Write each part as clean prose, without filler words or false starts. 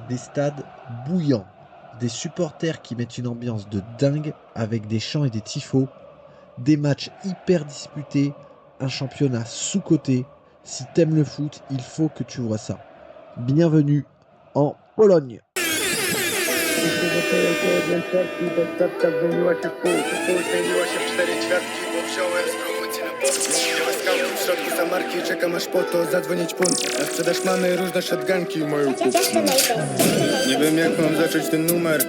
Des stades bouillants, des supporters qui mettent une ambiance de dingue avec des chants et des tifos, des matchs hyper disputés, un championnat sous-coté. Si t'aimes le foot, il faut que tu vois ça. Bienvenue en Pologne. W środku samarki, czekam aż po to zadzwonić punt. Na sprzedaż mamy różne shotgunki, moją kupę. Nie wiem jak mam zacząć ten numer,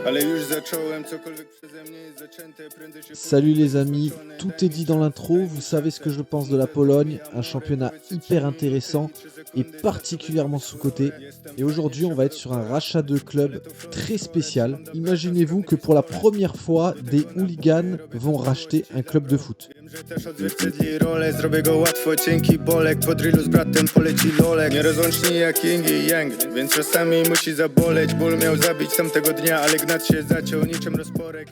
ale już zacząłem, cokolwiek przeze mnie jest zaczęte, prędzej się... Salut les amis, tout est dit dans l'intro, vous savez ce que je pense de la Pologne, un championnat hyper intéressant et particulièrement sous-coté. Et aujourd'hui on va être sur un rachat de club très spécial. Imaginez-vous que pour la première fois, des hooligans vont racheter un club de foot. Że też odzwierciedli rolę, zrobię go łatwo, cienki bolek, po drillu z bratem poleci lolek. Nierozłączni jak yin i yang, więc czasami musi zaboleć. Ból miał zabić tamtego dnia, ale gnat się zaciął niczym rozporek.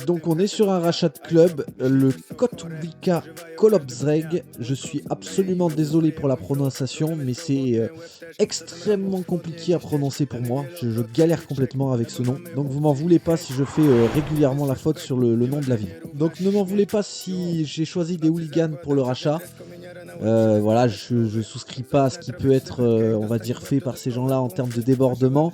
Donc on est sur un rachat de club, le Kotwica Kolobrzeg. Je suis absolument désolé pour la prononciation, mais c'est extrêmement compliqué à prononcer pour moi. Je galère complètement avec ce nom. Donc vous m'en voulez pas si je fais régulièrement la faute sur le nom de la ville. Donc ne m'en voulez pas si j'ai choisi des hooligans pour le rachat. Voilà, je souscris pas à ce qui peut être, on va dire, fait par ces gens-là en termes de débordement.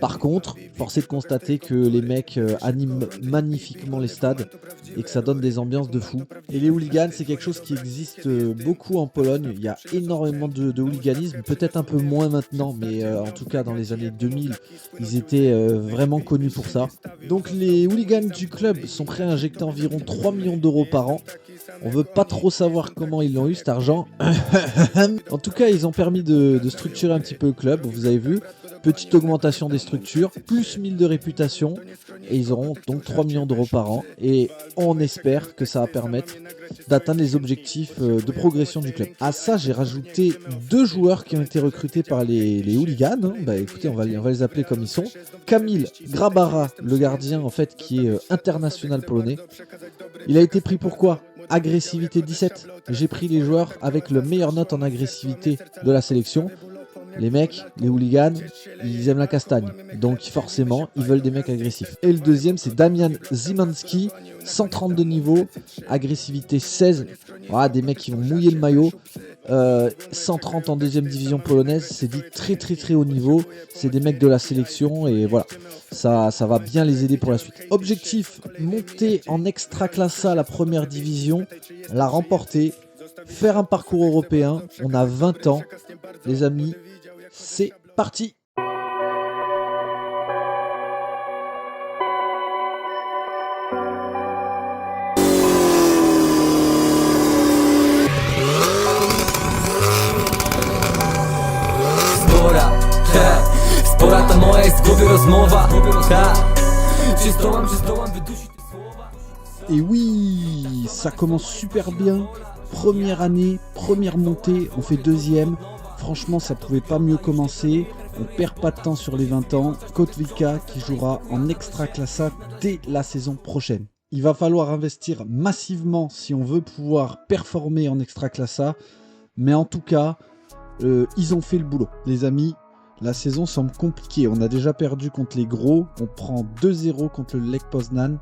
Par contre, force est de constater que les mecs animent magnifiquement les stades et que ça donne des ambiances de fou. Et les hooligans, c'est quelque chose qui existe beaucoup en Pologne. Il y a énormément de hooliganisme, peut-être un peu moins maintenant, mais en tout cas dans les années 2000, ils étaient vraiment connus pour ça. Donc les hooligans du club sont prêts à injecter environ 3 millions d'euros par an. On veut pas trop savoir comment ils l'ont eu cet argent. En tout cas, ils ont permis de structurer un petit peu le club, vous avez vu. Petite augmentation des structures, plus 1000 de réputation. Et ils auront donc 3 millions d'euros par an. Et on espère que ça va permettre d'atteindre les objectifs de progression du club. À ça, j'ai rajouté 2 joueurs qui ont été recrutés par les hooligans. Bah écoutez, on va les appeler comme ils sont. Kamil Grabara, le gardien en fait qui est international polonais. Il a été pris pour quoi ? Agressivité 17. J'ai pris les joueurs avec le meilleur note en agressivité de la sélection. Les mecs, les hooligans, ils aiment la castagne. Donc forcément, ils veulent des mecs agressifs. Et le deuxième, c'est Damian Zimanski, 132 niveaux, agressivité 16. Voilà, des mecs qui vont mouiller le maillot. 130 en deuxième division polonaise, c'est dit très haut niveau. C'est des mecs de la sélection et voilà, ça va bien les aider pour la suite. Objectif, monter en Ekstraklasa, la première division, la remporter, faire un parcours européen. On a 20 ans, les amis, c'est parti. Spora ta moja jest w głowie rozmowa. Czy zdołam wydusić te słowa? Et oui, ça commence super bien. Première année, première montée, on fait deuxième. Franchement, ça pouvait pas mieux commencer. On perd pas de temps sur les 20 ans. Kotwica qui jouera en Ekstraklasa dès la saison prochaine. Il va falloir investir massivement si on veut pouvoir performer en Ekstraklasa. Mais en tout cas, ils ont fait le boulot. Les amis, la saison semble compliquée. On a déjà perdu contre les gros. On prend 2-0 contre le Lech Poznan.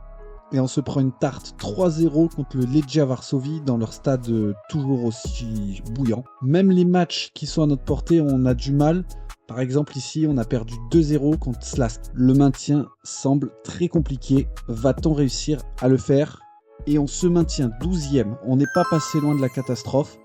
Et on se prend une tarte 3-0 contre le Legia Varsovie dans leur stade toujours aussi bouillant. Même les matchs qui sont à notre portée, on a du mal. Par exemple ici, on a perdu 2-0 contre Slask. Le maintien semble très compliqué. Va-t-on réussir à le faire ? Et on se maintient 12e. On n'est pas passé loin de la catastrophe.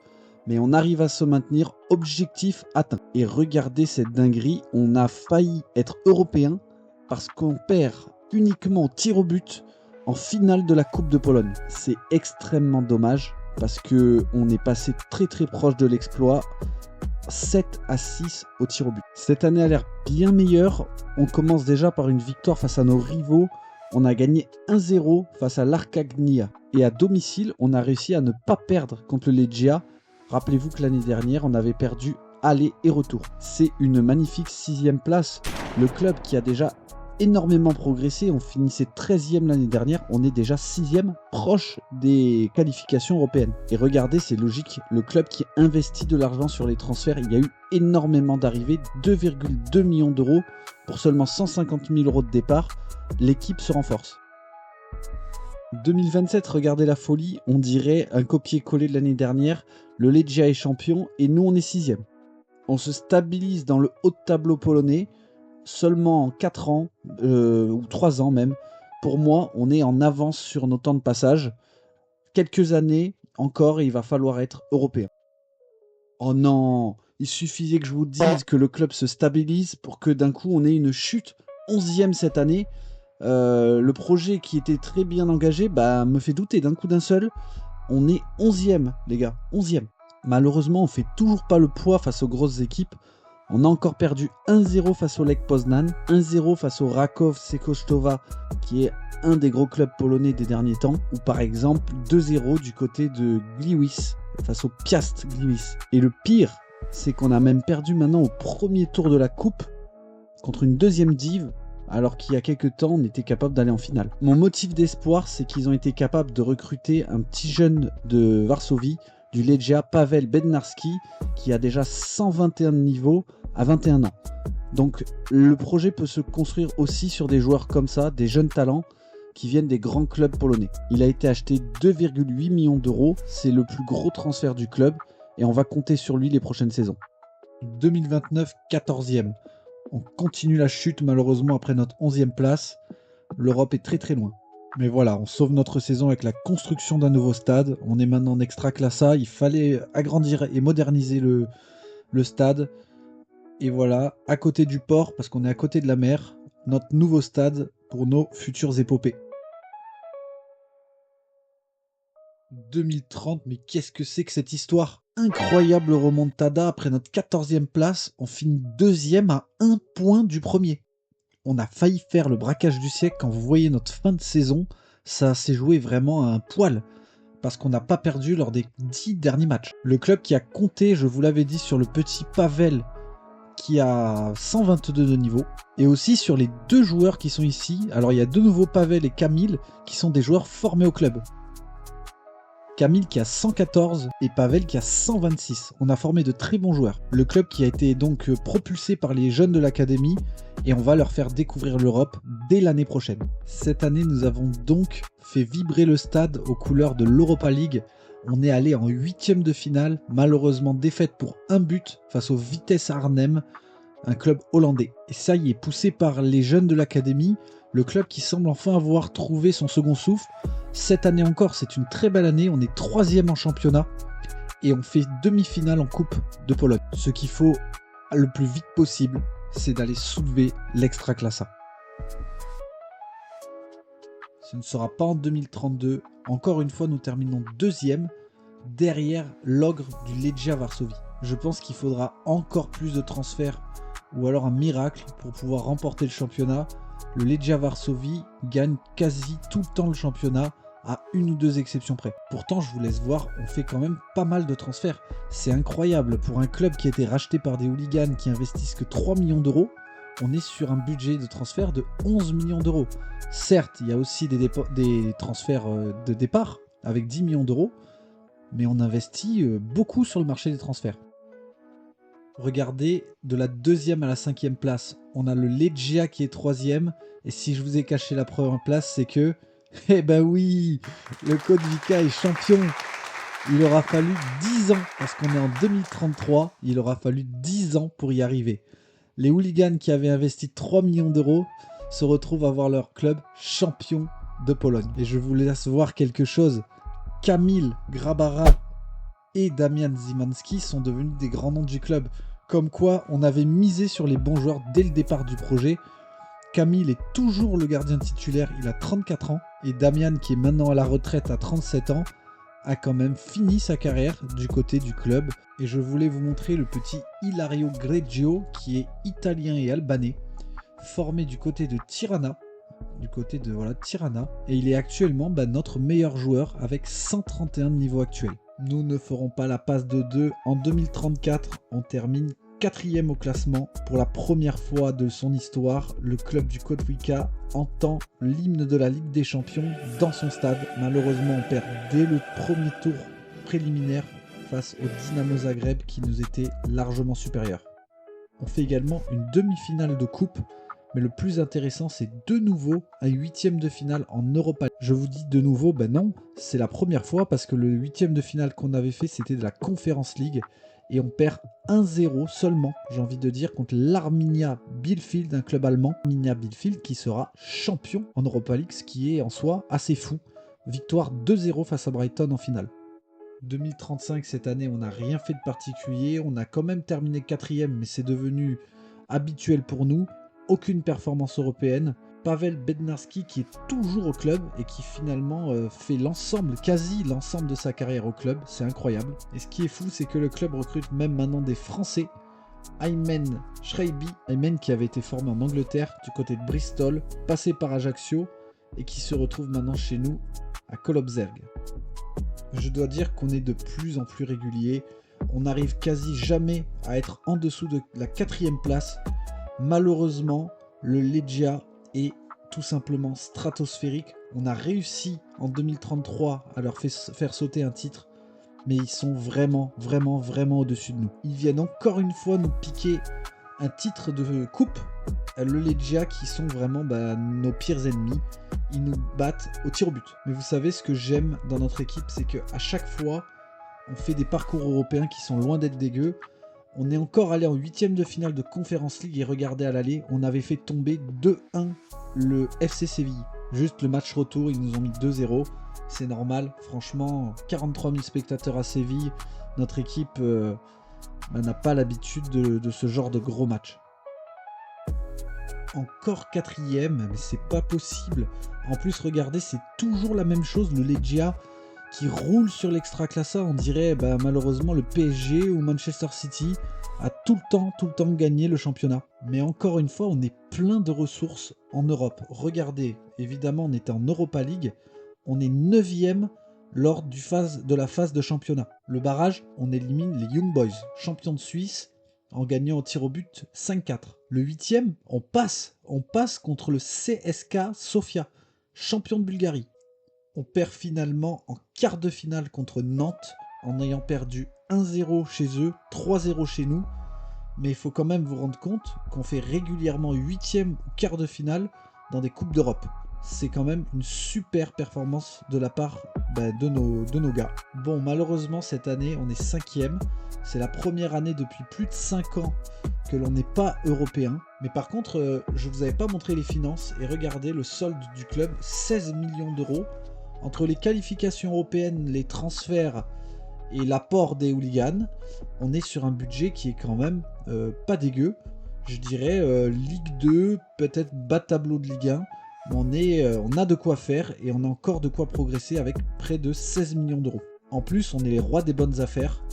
Mais on arrive à se maintenir, objectif atteint. Et regardez cette dinguerie, on a failli être européen parce qu'on perd uniquement au tir au but en finale de la Coupe de Pologne. C'est extrêmement dommage parce qu'on est passé très proche de l'exploit. 7-6 au tir au but. Cette année a l'air bien meilleure. On commence déjà par une victoire face à nos rivaux. On a gagné 1-0 face à l'Arcagnia. Et à domicile, on a réussi à ne pas perdre contre le Legia. Rappelez-vous que l'année dernière, on avait perdu aller et retour. C'est une magnifique 6e place. Le club qui a déjà énormément progressé, on finissait 13e l'année dernière, on est déjà 6e, proche des qualifications européennes. Et regardez, c'est logique, le club qui investit de l'argent sur les transferts, il y a eu énormément d'arrivées, 2,2 millions d'euros pour seulement 150 000 euros de départ, l'équipe se renforce. 2027, regardez la folie, on dirait un copier-coller de l'année dernière, le Legia est champion et nous on est 6e. On se stabilise dans le haut de tableau polonais, seulement en 4 ans, ou 3 ans même. Pour moi, on est en avance sur nos temps de passage. Quelques années encore et il va falloir être européen. Oh non, il suffisait que je vous dise que le club se stabilise pour que d'un coup on ait une chute. 11e cette année. Le projet qui était très bien engagé me fait douter d'un coup d'un seul. On est 11e les gars, 11e. Malheureusement, on fait toujours pas le poids face aux grosses équipes. On a encore perdu 1-0 face au Lech Poznan, 1-0 face au Raków Sekosztowa, qui est un des gros clubs polonais des derniers temps, ou par exemple 2-0 du côté de Gliwice, face au Piast Gliwice. Et le pire, c'est qu'on a même perdu maintenant au premier tour de la coupe, contre une deuxième div, alors qu'il y a quelques temps, on était capable d'aller en finale. Mon motif d'espoir, c'est qu'ils ont été capables de recruter un petit jeune de Varsovie, du Legia, Pavel Bednarski, qui a déjà 121 niveaux à 21 ans. Donc le projet peut se construire aussi sur des joueurs comme ça, des jeunes talents qui viennent des grands clubs polonais. Il a été acheté 2,8 millions d'euros, c'est le plus gros transfert du club et on va compter sur lui les prochaines saisons. 2029, 14e. On continue la chute malheureusement après notre 11e place. L'Europe est très très loin. Mais voilà, on sauve notre saison avec la construction d'un nouveau stade. On est maintenant en Extraclassa. Il fallait agrandir et moderniser le stade. Et voilà, à côté du port, parce qu'on est à côté de la mer, notre nouveau stade pour nos futures épopées. 2030, mais qu'est-ce que c'est que cette histoire? Incroyable remontada après notre 14e place. On finit 2e à 1 point du premier. On a failli faire le braquage du siècle quand vous voyez notre fin de saison. Ça s'est joué vraiment à un poil. Parce qu'on n'a pas perdu lors des 10 derniers matchs. Le club qui a compté, je vous l'avais dit, sur le petit Pavel qui a 122 de niveau. Et aussi sur les 2 joueurs qui sont ici. Alors il y a de nouveau Pavel et Kamil qui sont des joueurs formés au club. Kamil qui a 114 et Pavel qui a 126. On a formé de très bons joueurs. Le club qui a été donc propulsé par les jeunes de l'académie et on va leur faire découvrir l'Europe dès l'année prochaine. Cette année, nous avons donc fait vibrer le stade aux couleurs de l'Europa League. On est allé en 8e de finale, malheureusement défaite pour 1 but face au Vitesse Arnhem, un club hollandais. Et ça y est, poussé par les jeunes de l'académie, le club qui semble enfin avoir trouvé son second souffle. Cette année encore, c'est une très belle année, on est 3e en championnat et on fait demi-finale en Coupe de Pologne. Ce qu'il faut le plus vite possible, c'est d'aller soulever l'Extraclassa. Ce ne sera pas en 2032. Encore une fois, nous terminons 2e derrière l'ogre du Legia Varsovie. Je pense qu'il faudra encore plus de transferts ou alors un miracle pour pouvoir remporter le championnat. Le Legia Varsovie gagne quasi tout le temps le championnat, à 1 ou 2 exceptions près. Pourtant, je vous laisse voir, on fait quand même pas mal de transferts. C'est incroyable, pour un club qui a été racheté par des hooligans qui investissent que 3 millions d'euros, on est sur un budget de transfert de 11 millions d'euros. Certes, il y a aussi des transferts de départ avec 10 millions d'euros, mais on investit beaucoup sur le marché des transferts. Regardez, de la 2e à la 5e place, on a le Legia qui est 3e, et si je vous ai caché la première place, c'est que, eh ben oui, le Kołowika est champion. Il aura fallu 10 ans, parce qu'on est en 2033, il aura fallu 10 ans pour y arriver. Les hooligans qui avaient investi 3 millions d'euros se retrouvent à voir leur club champion de Pologne. Et je vous laisse voir quelque chose. Kamil Grabara et Damian Zimanski sont devenus des grands noms du club. Comme quoi, on avait misé sur les bons joueurs dès le départ du projet. Kamil est toujours le gardien titulaire, il a 34 ans. Et Damian, qui est maintenant à la retraite à 37 ans, a quand même fini sa carrière du côté du club. Et je voulais vous montrer le petit Ilario Greggio, qui est italien et albanais, formé du côté de Tirana. Et il est actuellement notre meilleur joueur avec 131 de niveau actuel. Nous ne ferons pas la passe de 2. En 2034, on termine 4e au classement. Pour la première fois de son histoire, le club du Kotvika entend l'hymne de la Ligue des Champions dans son stade. Malheureusement, on perd dès le premier tour préliminaire face au Dynamo Zagreb qui nous était largement supérieur. On fait également une demi-finale de coupe, mais le plus intéressant, c'est de nouveau un 8e de finale en Europa League. Je vous dis de nouveau, ben non, c'est la première fois parce que le 8e de finale qu'on avait fait, c'était de la Conference League. Et on perd 1-0 seulement, j'ai envie de dire, contre l'Arminia Bielefeld, un club allemand. Arminia Bielefeld qui sera champion en Europa League, ce qui est en soi assez fou. Victoire 2-0 face à Brighton en finale. 2035 cette année, on n'a rien fait de particulier. On a quand même terminé 4e, mais c'est devenu habituel pour nous. Aucune performance européenne. Pavel Bednarski qui est toujours au club et qui finalement fait quasi l'ensemble de sa carrière au club. C'est incroyable. Et ce qui est fou, c'est que le club recrute même maintenant des Français. Aymen Schreiby, Aymen qui avait été formé en Angleterre du côté de Bristol, passé par Ajaccio et qui se retrouve maintenant chez nous à Kolobzerg. Je dois dire qu'on est de plus en plus régulier. On n'arrive quasi jamais à être en dessous de la 4e place. Malheureusement, le Legia est tout simplement stratosphérique. On a réussi en 2033 à leur faire sauter un titre, mais ils sont vraiment au-dessus de nous. Ils viennent encore une fois nous piquer un titre de coupe. Le Legia qui sont vraiment nos pires ennemis. Ils nous battent au tir au but. Mais vous savez, ce que j'aime dans notre équipe, c'est qu'à chaque fois, on fait des parcours européens qui sont loin d'être dégueux. On est encore allé en 8e de finale de Conference League et regardez à l'aller, on avait fait tomber 2-1 le FC Séville. Juste le match retour, ils nous ont mis 2-0. C'est normal, franchement, 43 000 spectateurs à Séville. Notre équipe n'a pas l'habitude de ce genre de gros match. Encore 4e, mais c'est pas possible. En plus, regardez, c'est toujours la même chose, le Legia qui roule sur l'Extraclassa. On dirait malheureusement le PSG ou Manchester City a tout le temps gagné le championnat. Mais encore une fois, on est plein de ressources en Europe. Regardez, évidemment, on était en Europa League. On est 9e lors de la phase de championnat. Le barrage, on élimine les Young Boys, champions de Suisse, en gagnant au tir au but 5-4. Le 8e, on passe contre le CSKA Sofia, champion de Bulgarie. On perd finalement en quart de finale contre Nantes, en ayant perdu 1-0 chez eux, 3-0 chez nous. Mais il faut quand même vous rendre compte qu'on fait régulièrement 8e ou quart de finale dans des Coupes d'Europe. C'est quand même une super performance de la part de nos gars. Bon, malheureusement, cette année, on est 5e. C'est la première année depuis plus de 5 ans que l'on n'est pas européen. Mais par contre, je ne vous avais pas montré les finances. Et regardez le solde du club, 16 millions d'euros. Entre les qualifications européennes, les transferts et l'apport des hooligans, on est sur un budget qui est quand même pas dégueu. Je dirais Ligue 2, peut-être bas tableau de Ligue 1. On a de quoi faire et on a encore de quoi progresser avec près de 16 millions d'euros. En plus, on est les rois des bonnes affaires.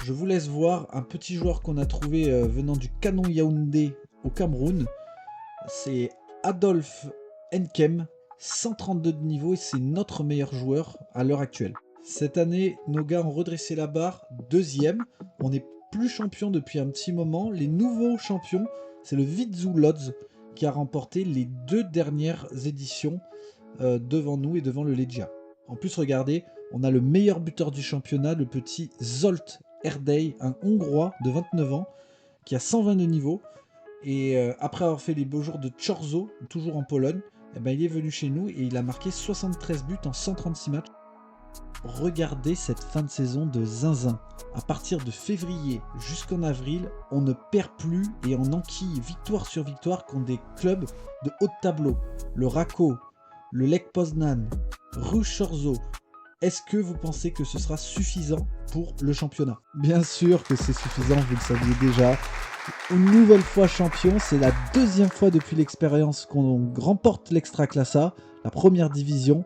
Je vous laisse voir un petit joueur qu'on a trouvé venant du Canon Yaoundé au Cameroun. C'est Adolphe Nkem, 132 de niveau et c'est notre meilleur joueur à l'heure actuelle. Cette année, nos gars ont redressé la barre, 2e. On n'est plus champion depuis un petit moment. Les nouveaux champions, c'est le Vidzu Lodz qui a remporté les 2 dernières éditions devant nous et devant le Legia. En plus, regardez, on a le meilleur buteur du championnat, le petit Zsolt Erdei, un Hongrois de 29 ans qui a 120 de niveau. Et après avoir fait les beaux jours de Chorzo, toujours en Pologne, il est venu chez nous et il a marqué 73 buts en 136 matchs. Regardez cette fin de saison de zinzin. À partir de février jusqu'en avril, on ne perd plus et on enquille victoire sur victoire contre des clubs de haut de tableau. Le Rako, le Lech Poznan, Ruch Chorzów. Est-ce que vous pensez que ce sera suffisant pour le championnat? Bien sûr que c'est suffisant, vous le saviez déjà. Une nouvelle fois champion, c'est la 2e fois depuis l'expérience qu'on remporte l'Extraclassa, la première division.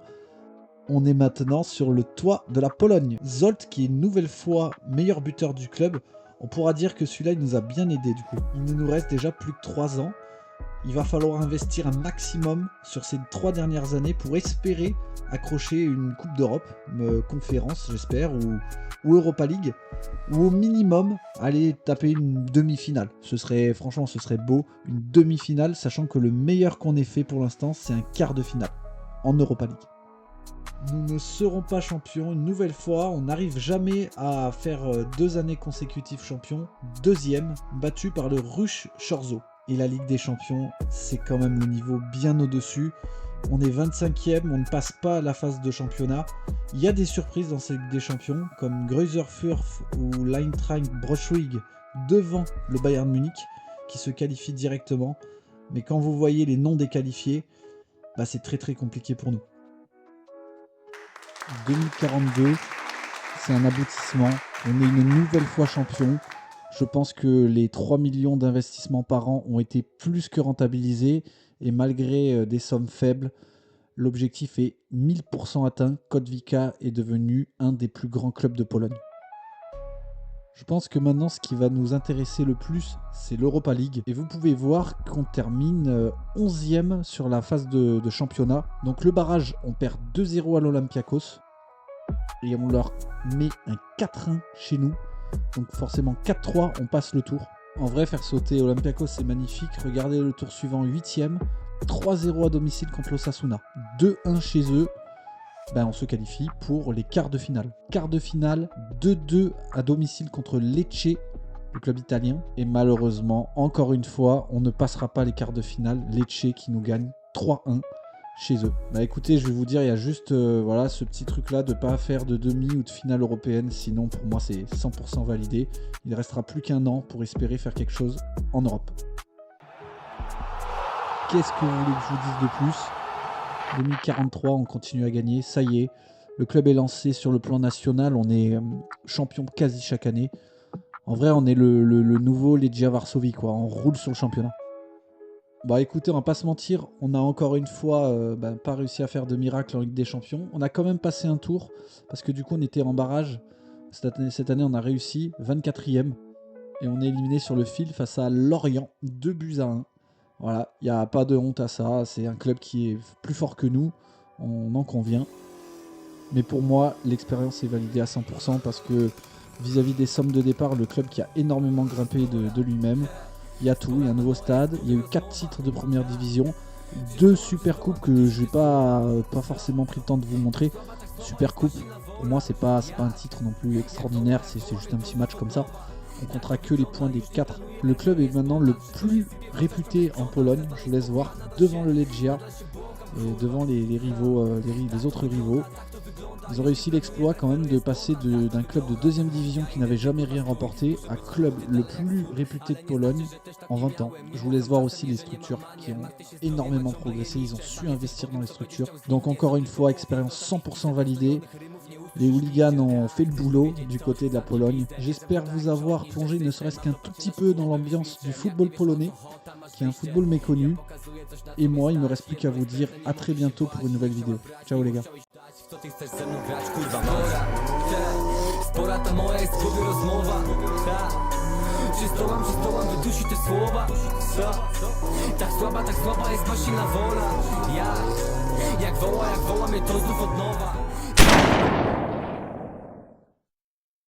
On est maintenant sur le toit de la Pologne. Zsolt, qui est une nouvelle fois meilleur buteur du club, on pourra dire que celui-là, il nous a bien aidé du coup. Il nous reste déjà plus de 3 ans. Il va falloir investir un maximum sur ces 3 dernières années pour espérer accrocher une Coupe d'Europe, conférence j'espère, ou Europa League, ou au minimum aller taper une demi-finale. Franchement, ce serait beau, une demi-finale, sachant que le meilleur qu'on ait fait pour l'instant, c'est un quart de finale en Europa League. Nous ne serons pas champions une nouvelle fois, on n'arrive jamais à faire 2 années consécutives champions, deuxième, battu par le Ruch Chorzów. Et la Ligue des Champions, c'est quand même le niveau bien au-dessus. On est 25e, on ne passe pas la phase de championnat. Il y a des surprises dans cette Ligue des Champions, comme Greuther Fürth ou l'Eintracht Braunschweig devant le Bayern Munich, qui se qualifie directement. Mais quand vous voyez les noms des qualifiés, c'est très très compliqué pour nous. 2042, c'est un aboutissement. On est une nouvelle fois champion. Je pense que les 3 millions d'investissements par an ont été plus que rentabilisés et malgré des sommes faibles, l'objectif est 1000% atteint. Kotwica est devenu un des plus grands clubs de Pologne. Je pense que maintenant, ce qui va nous intéresser le plus, c'est l'Europa League. Et vous pouvez voir qu'on termine 11e sur la phase de championnat. Donc le barrage, on perd 2-0 à l'Olympiakos et on leur met un 4-1 chez nous. Donc forcément 4-3, on passe le tour. En vrai, faire sauter Olympiakos, c'est magnifique. Regardez le tour suivant, 8e. 3-0 à domicile contre l'Osasuna. 2-1 chez eux. On se qualifie pour les quarts de finale. Quart de finale, 2-2 à domicile contre Lecce, le club italien. Et malheureusement, encore une fois, on ne passera pas les quarts de finale. Lecce qui nous gagne 3-1. Chez eux. Écoutez, je vais vous dire, il y a juste ce petit truc là de pas faire de demi ou de finale européenne, sinon pour moi c'est 100% validé. Il ne restera plus qu'un an pour espérer faire quelque chose en Europe. Qu'est-ce que vous voulez que je vous dise de plus ? 2043, on continue à gagner, ça y est, le club est lancé sur le plan national, on est champion quasi chaque année. En vrai, on est le nouveau Legia Varsovie, quoi. On roule sur le championnat. Écoutez, on va pas se mentir, on a encore une fois pas réussi à faire de miracle en Ligue des Champions. On a quand même passé un tour, parce que du coup on était en barrage. Cette année on a réussi, 24e. Et on est éliminé sur le fil face à Lorient, 2-1. Voilà, il n'y a pas de honte à ça, c'est un club qui est plus fort que nous, on en convient. Mais pour moi, l'expérience est validée à 100% parce que vis-à-vis des sommes de départ, le club qui a énormément grimpé de lui-même. Il y a tout, il y a un nouveau stade, il y a eu 4 titres de première division, 2 super coupes que je n'ai pas forcément pris le temps de vous montrer. Super coupe, pour moi c'est pas un titre non plus extraordinaire, c'est juste un petit match comme ça. On comptera que les points des 4. Le club est maintenant le plus réputé en Pologne, je vous laisse voir, devant le Legia et devant les rivaux, les autres rivaux. Ils ont réussi l'exploit quand même de passer d'un club de 2ème division qui n'avait jamais rien remporté à club le plus réputé de Pologne en 20 ans. Je vous laisse voir aussi les structures qui ont énormément progressé, ils ont su investir dans les structures. Donc encore une fois, expérience 100% validée. Les hooligans ont fait le boulot du côté de la Pologne. J'espère vous avoir plongé ne serait-ce qu'un tout petit peu dans l'ambiance du football polonais, qui est un football méconnu. Et moi, il ne me reste plus qu'à vous dire à très bientôt pour une nouvelle vidéo. Ciao les gars. Co ty chcesz ze mną grać, kurwa mora? Spora ta moja jest w głowie rozmowa. Czy zdołam wydusić te słowa? Tak słaba jest właśnie na wola. Jak woła mnie to znów od nowa.